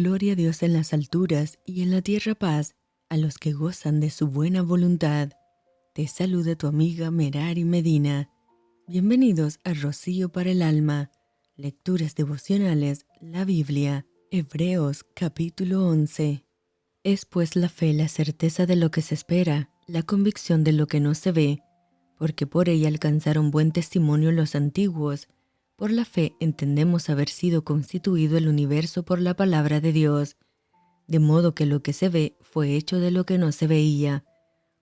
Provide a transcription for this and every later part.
Gloria a Dios en las alturas y en la tierra paz a los que gozan de su buena voluntad. Te saluda tu amiga Merari Medina. Bienvenidos a Rocío para el Alma, Lecturas Devocionales, la Biblia, Hebreos capítulo 11. Es pues la fe la certeza de lo que se espera, la convicción de lo que no se ve, porque por ella alcanzaron buen testimonio los antiguos. Por la fe entendemos haber sido constituido el universo por la palabra de Dios, de modo que lo que se ve fue hecho de lo que no se veía.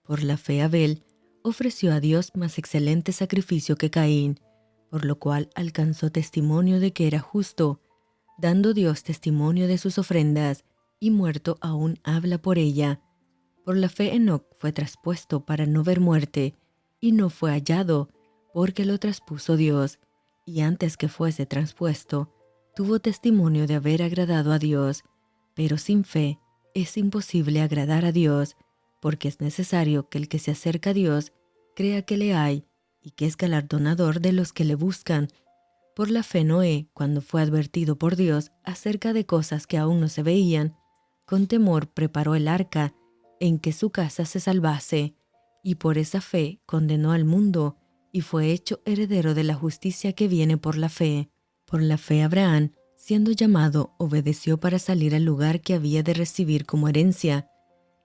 Por la fe Abel ofreció a Dios más excelente sacrificio que Caín, por lo cual alcanzó testimonio de que era justo, dando Dios testimonio de sus ofrendas, y muerto aún habla por ella. Por la fe Enoc fue traspuesto para no ver muerte, y no fue hallado, porque lo traspuso Dios, y antes que fuese traspuesto, tuvo testimonio de haber agradado a Dios. Pero sin fe es imposible agradar a Dios, porque es necesario que el que se acerca a Dios crea que le hay, y que es galardonador de los que le buscan. Por la fe Noé, cuando fue advertido por Dios acerca de cosas que aún no se veían, con temor preparó el arca, en que su casa se salvase, y por esa fe condenó al mundo, y fue hecho heredero de la justicia que viene por la fe. Por la fe Abraham, siendo llamado, obedeció para salir al lugar que había de recibir como herencia,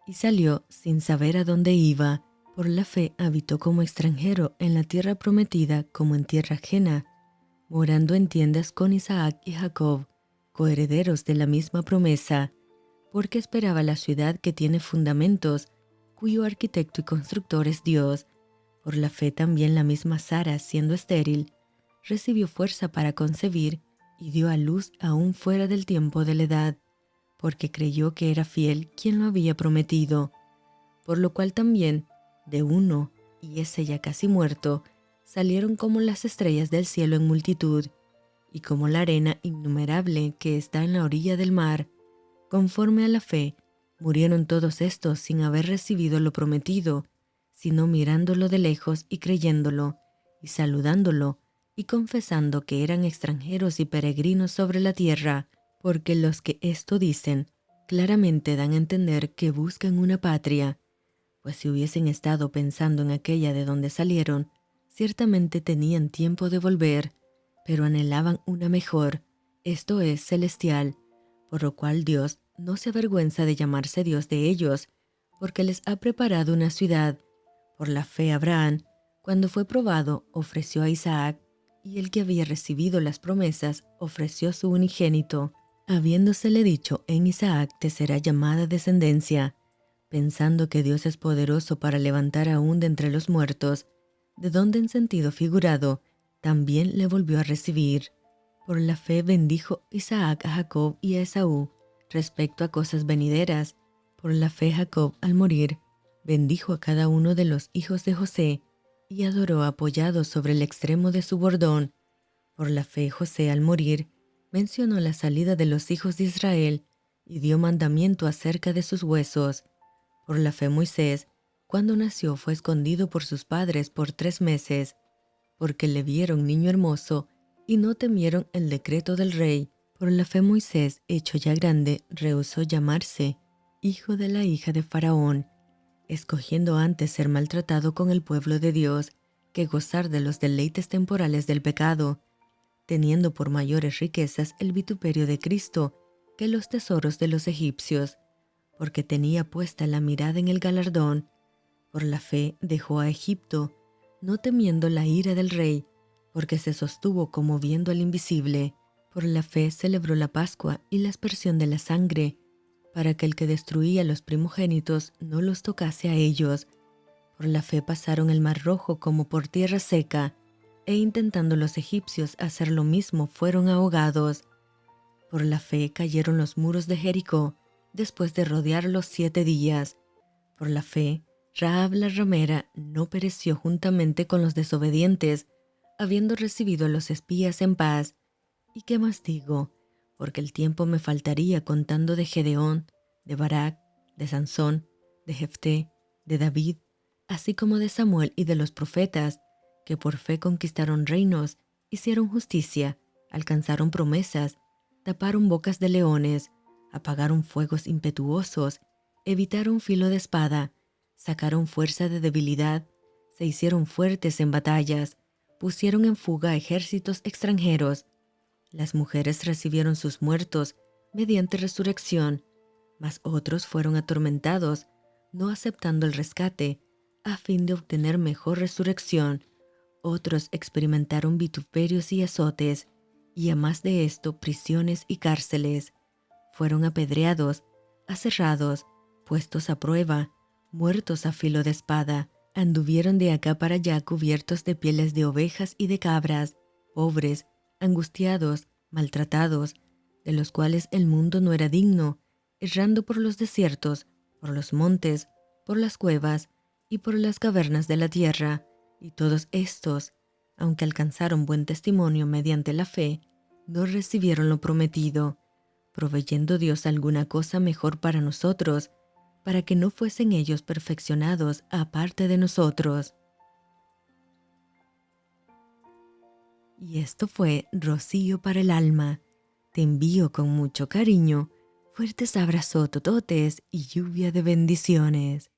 y salió sin saber a dónde iba. Por la fe habitó como extranjero en la tierra prometida como en tierra ajena, morando en tiendas con Isaac y Jacob, coherederos de la misma promesa, porque esperaba la ciudad que tiene fundamentos, cuyo arquitecto y constructor es Dios. Por la fe también la misma Sara, siendo estéril, recibió fuerza para concebir y dio a luz aún fuera del tiempo de la edad, porque creyó que era fiel quien lo había prometido. Por lo cual también, de uno, y ese ya casi muerto, salieron como las estrellas del cielo en multitud, y como la arena innumerable que está en la orilla del mar. Conforme a la fe, murieron todos estos sin haber recibido lo prometido, sino mirándolo de lejos y creyéndolo, y saludándolo, y confesando que eran extranjeros y peregrinos sobre la tierra, porque los que esto dicen, claramente dan a entender que buscan una patria, pues si hubiesen estado pensando en aquella de donde salieron, ciertamente tenían tiempo de volver, pero anhelaban una mejor, esto es, celestial, por lo cual Dios no se avergüenza de llamarse Dios de ellos, porque les ha preparado una ciudad. Por la fe Abraham, cuando fue probado, ofreció a Isaac, y el que había recibido las promesas ofreció su unigénito, habiéndosele dicho: en Isaac te será llamada descendencia, pensando que Dios es poderoso para levantar aún de entre los muertos, de donde en sentido figurado también le volvió a recibir. Por la fe bendijo Isaac a Jacob y a Esaú respecto a cosas venideras. Por la fe Jacob, al morir, bendijo a cada uno de los hijos de José y adoró apoyado sobre el extremo de su bordón. Por la fe José, al morir, mencionó la salida de los hijos de Israel y dio mandamiento acerca de sus huesos. Por la fe Moisés, cuando nació, fue escondido por sus padres por 3 meses, porque le vieron niño hermoso y no temieron el decreto del rey. Por la fe Moisés, hecho ya grande, rehusó llamarse hijo de la hija de Faraón, escogiendo antes ser maltratado con el pueblo de Dios que gozar de los deleites temporales del pecado, teniendo por mayores riquezas el vituperio de Cristo que los tesoros de los egipcios, porque tenía puesta la mirada en el galardón. Por la fe dejó a Egipto, no temiendo la ira del rey, porque se sostuvo como viendo al invisible. Por la fe celebró la Pascua y la aspersión de la sangre, para que el que destruía los primogénitos no los tocase a ellos. Por la fe pasaron el mar Rojo como por tierra seca, e intentando los egipcios hacer lo mismo fueron ahogados. Por la fe cayeron los muros de Jericó, después de rodearlos 7 días. Por la fe, Rahab la ramera no pereció juntamente con los desobedientes, habiendo recibido a los espías en paz. ¿Y qué más digo? Porque el tiempo me faltaría contando de Gedeón, de Barak, de Sansón, de Jefté, de David, así como de Samuel y de los profetas, que por fe conquistaron reinos, hicieron justicia, alcanzaron promesas, taparon bocas de leones, apagaron fuegos impetuosos, evitaron filo de espada, sacaron fuerza de debilidad, se hicieron fuertes en batallas, pusieron en fuga a ejércitos extranjeros. Las mujeres recibieron sus muertos mediante resurrección, mas otros fueron atormentados, no aceptando el rescate, a fin de obtener mejor resurrección. Otros experimentaron vituperios y azotes, y a más de esto prisiones y cárceles. Fueron apedreados, aserrados, puestos a prueba, muertos a filo de espada. Anduvieron de acá para allá cubiertos de pieles de ovejas y de cabras, pobres, angustiados, maltratados, de los cuales el mundo no era digno, errando por los desiertos, por los montes, por las cuevas y por las cavernas de la tierra. Y todos estos, aunque alcanzaron buen testimonio mediante la fe, no recibieron lo prometido, proveyendo Dios alguna cosa mejor para nosotros, para que no fuesen ellos perfeccionados aparte de nosotros. Y esto fue Rocío para el alma. Te envío con mucho cariño, fuertes abrazos tototes y lluvia de bendiciones.